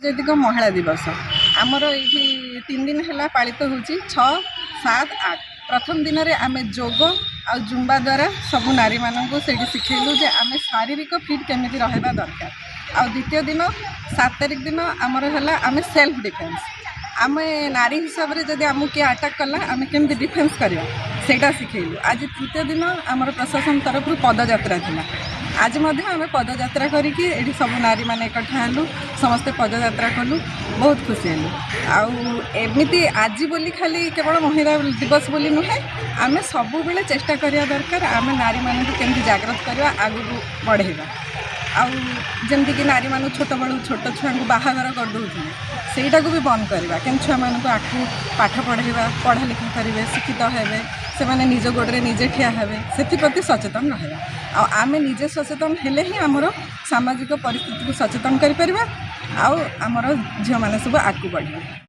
आंतर्जातिक महिला दिवस आमर ये 3 दिन है पालित हो 6, 7, 8 प्रथम दिन में आम जोग आ जुम्बा द्वारा सब नारी मानू से शिखेलु जे आम शारीरिक फिट केमी रहा दरकार। आ द्वितीय दिन 7 तारिख दिन आमर है आम सेल्फ डिफेन्स आम नारी हिसाब से जब आमको किए अटैक कला आम केमी डिफेन्स करवा सेटा शिखेलु। आज तृतीय दिन आमर प्रशासन तरफ पदयात्रा थिला। आज आम पदयात्रा करके सब नारी मैंने इकट्ठा हेलु समस्ते पदयात्रा कलु बहुत खुशी हेलु। आमती आज बोली खाली केवल महिला दिवस बोली नुहे आम सब बेले चेष्टा करिया दरकार आम नारी मानक केमती जागृत करवा आगु बढ़ेगा। आमती कि नारी मान छोट बड़ू छोट छुआ को बाहागर करदे सहीटा को भी बंद करवा कि छुआ मान आखू पाठ पढ़ेगा पढ़ा लिखा करेंगे शिक्षित हेबे से माने निज गोड़े निजे ठिया हेबे से सचेतन रहा। आम निजे सचेतन हेले ही आमर सामाजिक परिस्थिति को सचेतन करें आमर झील मैंने सब आगू बढ़े।